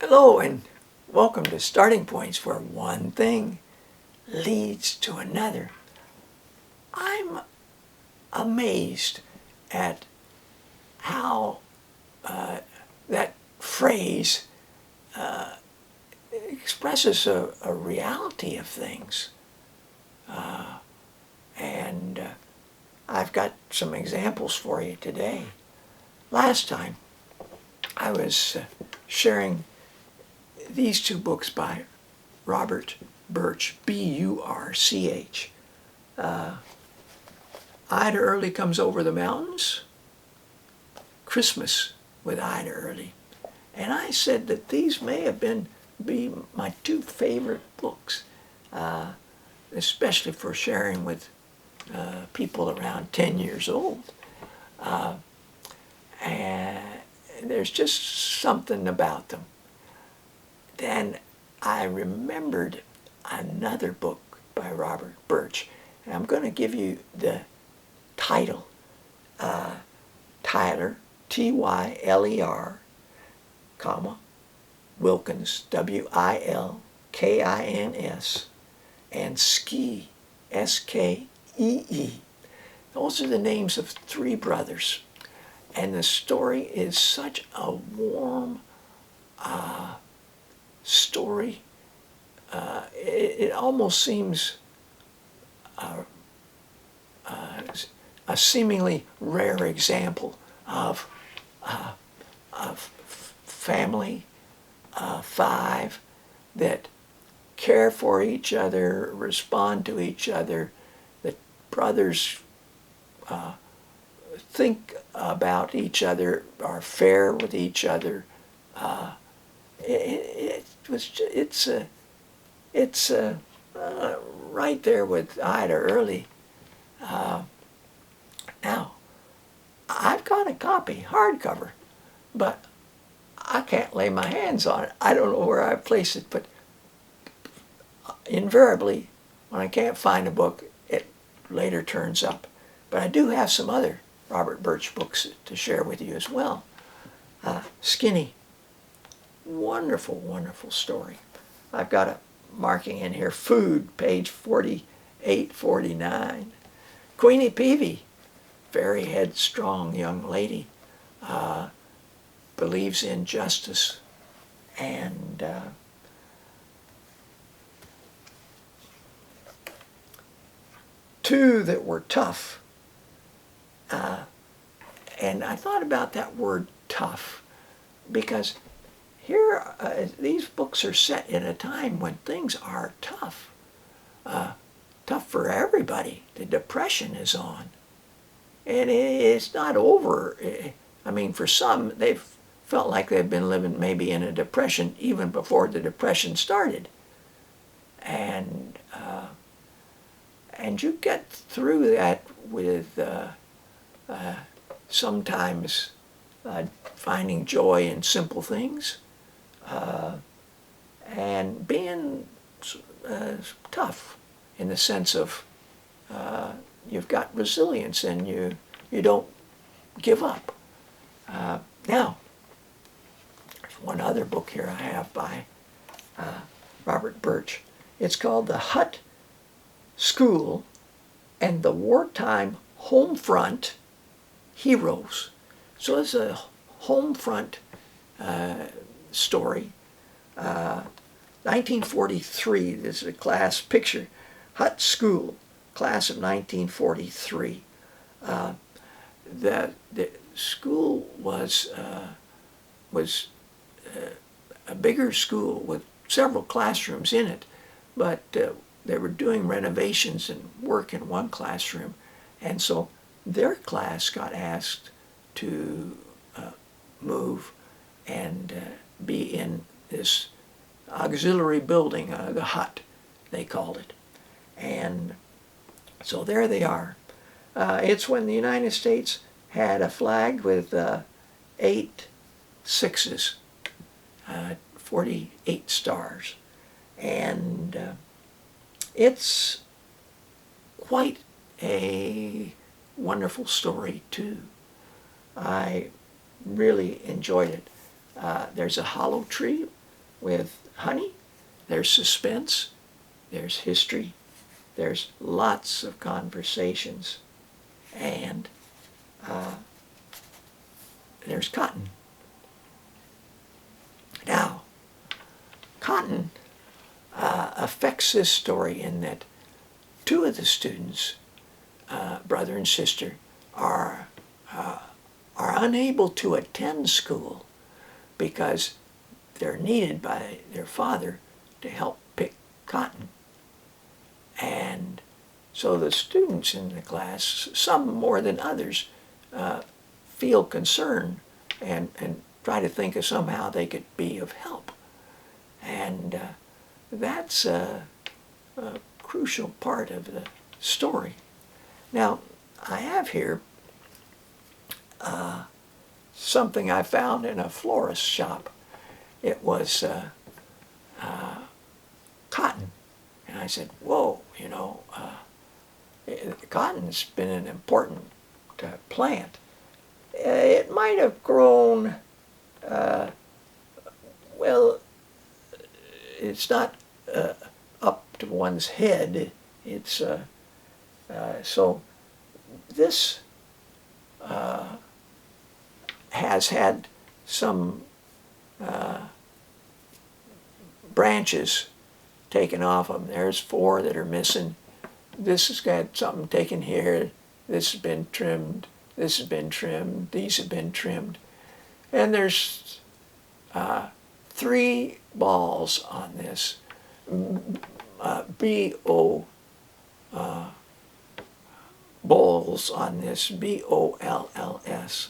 Hello and welcome to Starting Points, where one thing leads to another. I'm amazed at how that phrase expresses a reality of things. And I've got some examples for you today. Last time I was sharing these two books by Robert Burch, B-U-R-C-H. Ida Early Comes Over the Mountains, Christmas with Ida Early. And I said that these may have be my two favorite books, especially for sharing with people around 10 years old. And there's just something about them. Then I remembered another book by Robert Burch, and I'm going to give you the title. Tyler, T-Y-L-E-R, comma, Wilkins, W-I-L-K-I-N-S, and Skee, S-K-E-E. Those are the names of three brothers. And the story is such a warm story. It almost seems a seemingly rare example of family five that care for each other, respond to each other, that brothers think about each other, are fair with each other. It's right there with Ida Early. Now, I've got a copy, hardcover, but I can't lay my hands on it. I don't know where I place it, but invariably, when I can't find a book, it later turns up. But I do have some other Robert Burch books to share with you as well. Skinny. Wonderful, wonderful story. I've got a marking in here, Food, page 4849. Queenie Peavy, very headstrong young lady, believes in justice, and two that were tough. And I thought about that word tough, because here, these books are set in a time when things are tough. Tough for everybody. The Depression is on. And it's not over. I mean, for some, they've felt like they've been living maybe in a depression even before the Depression started. And you get through that with sometimes finding joy in simple things, and being tough in the sense of you've got resilience and you don't give up. Now, there's one other book here I have by Robert Burch. It's called The Hut School and the Wartime Homefront Heroes. So it's a home front story. 1943, this is a class picture. Hut School, class of 1943. The school was a bigger school with several classrooms in it, but they were doing renovations and work in one classroom, and so their class got asked to move and be in this auxiliary building, the hut, they called it. And so there they are. It's when the United States had a flag with 8 sixes, 48 stars. And it's quite a wonderful story, too. I really enjoyed it. There's a hollow tree with honey, there's suspense, there's history, there's lots of conversations, and there's cotton. Now, cotton affects this story in that two of the students, brother and sister, are unable to attend school because they're needed by their father to help pick cotton. And so the students in the class, some more than others, feel concerned and try to think of somehow they could be of help. And that's a crucial part of the story. Now, I have here something I found in a florist shop. It was cotton. And I said, whoa, cotton's been an important plant. It might have grown, well, it's not up to one's head. It's, so this has had some branches taken off them. There's 4 that are missing. This has got something taken here. This has been trimmed. This has been trimmed. These have been trimmed. And there's 3 balls on this. B-O, bowls on this, B-O-L-L-S.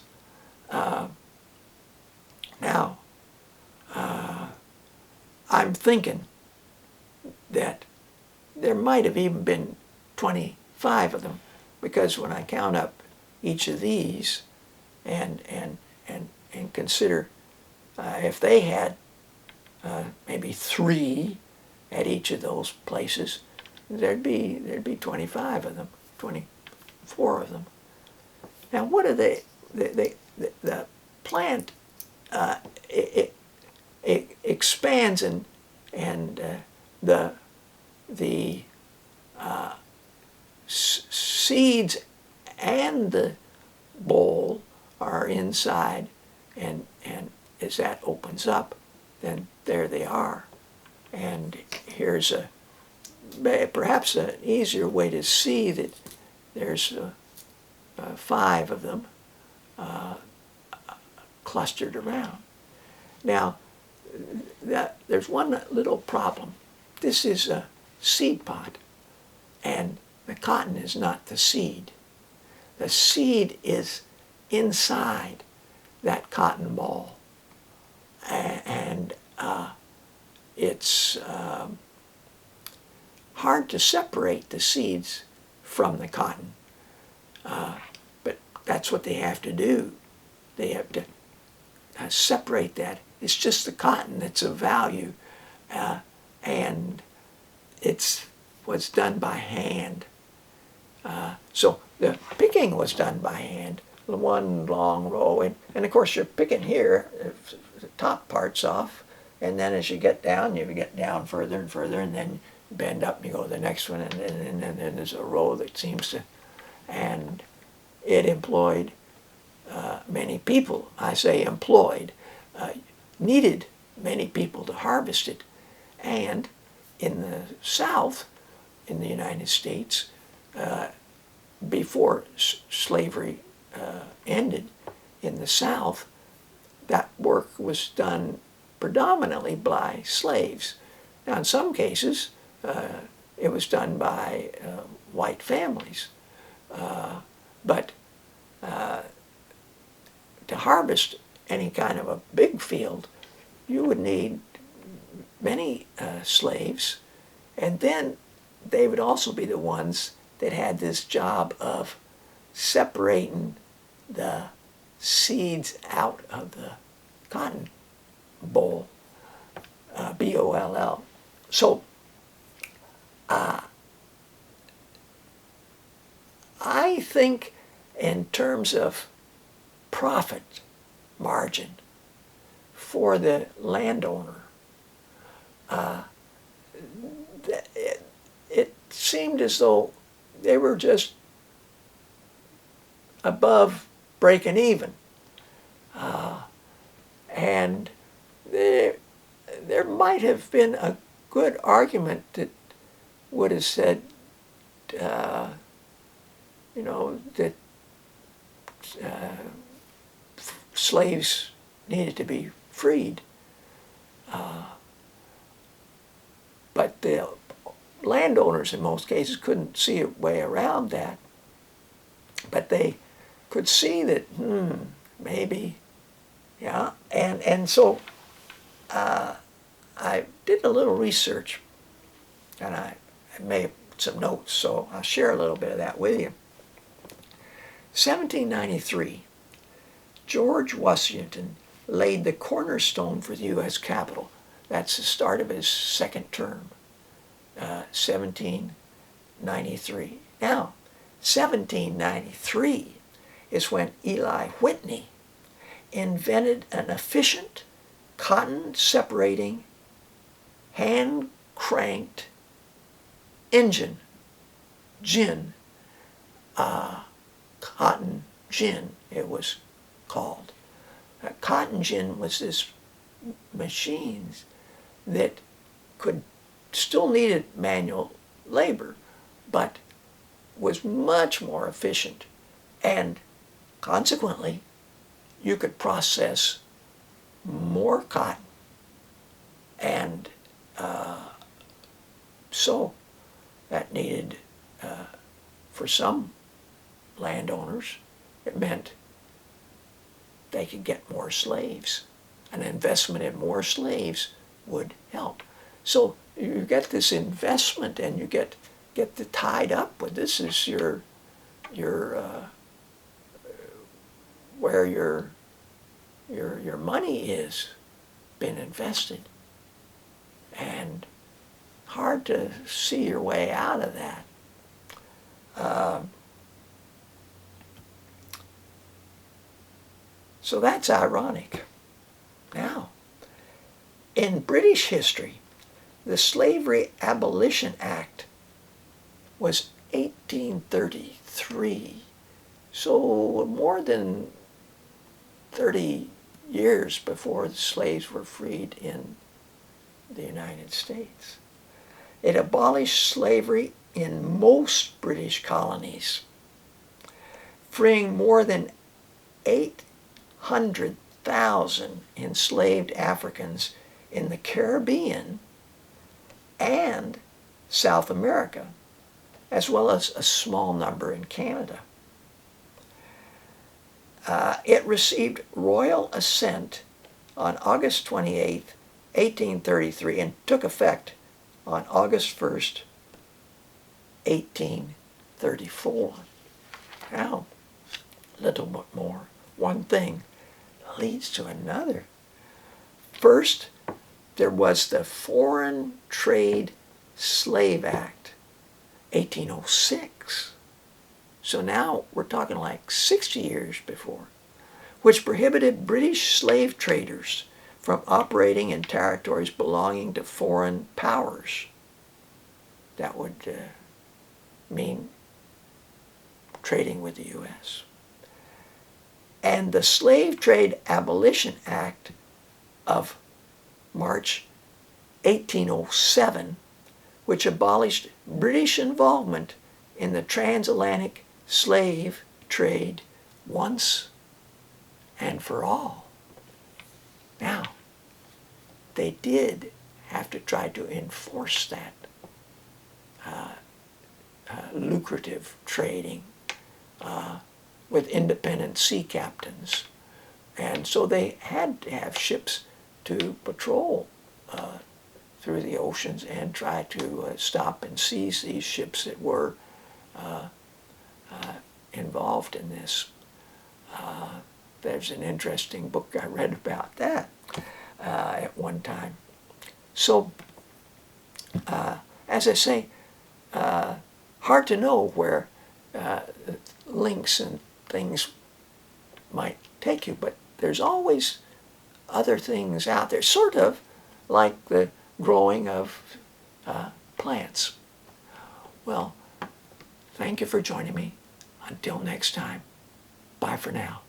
Now, I'm thinking that there might have even been 25 of them, because when I count up each of these and consider if they had maybe 3 at each of those places, there'd be 25 of them, 24 of them. Now, what are they? The plant it expands and the seeds and the bowl are inside, and as that opens up, then there they are. And here's perhaps an easier way to see that there's 5 of them clustered around. Now, there's one little problem. This is a seed pod, and the cotton is not the seed. The seed is inside that cotton ball, and it's hard to separate the seeds from the cotton, but that's what they have to do. They have to separate that. It's just the cotton that's of value, and it was done by hand. So the picking was done by hand, one long row, and of course you're picking here, the top part's off, and then as you get down further and further, and then you bend up and you go to the next one, and then there's a row that seems to, and it employed many people. I say employed, needed many people to harvest it. And in the South, in the United States, before slavery ended in the South, that work was done predominantly by slaves. Now, in some cases, it was done by white families. But to harvest any kind of a big field, you would need many slaves, and then they would also be the ones that had this job of separating the seeds out of the cotton boll, B-O-L-L. So I think in terms of profit margin for the landowner, it seemed as though they were just above breaking even. And there might have been a good argument that would have said, that slaves needed to be freed. But the landowners in most cases couldn't see a way around that. But they could see that, maybe, yeah. And so I did a little research, and I made some notes, so I'll share a little bit of that with you. 1793, George Washington laid the cornerstone for the U.S. Capitol. That's the start of his second term, 1793. Now, 1793 is when Eli Whitney invented an efficient, cotton-separating, hand-cranked engine, gin, cotton gin it was called. Cotton gin was this machines that still needed manual labor, but was much more efficient, and consequently you could process more cotton. And so that needed, for some landowners, it meant they could get more slaves. An investment in more slaves would help. So you get this investment, and you get tied up with this is your where your money is been invested, and hard to see your way out of that. So that's ironic. Now, in British history, the Slavery Abolition Act was 1833. So more than 30 years before the slaves were freed in the United States. It abolished slavery in most British colonies, freeing more than 800,000 enslaved Africans in the Caribbean and South America, as well as a small number in Canada. It received royal assent on August 28, 1833, and took effect on August 1st, 1834. Now, a little bit more. One thing leads to another. First, there was the Foreign Trade Slave Act, 1806. So now we're talking like 60 years before, which prohibited British slave traders from operating in territories belonging to foreign powers. That would mean trading with the U.S. And the Slave Trade Abolition Act of March 1807, which abolished British involvement in the transatlantic slave trade once and for all. Now, they did have to try to enforce that lucrative trading with independent sea captains. And so they had to have ships to patrol through the oceans and try to stop and seize these ships that were involved in this. There's an interesting book I read about that at one time. So, as I say, hard to know where links and things might take you, but there's always other things out there, sort of like the growing of plants. Well, thank you for joining me. Until next time, bye for now.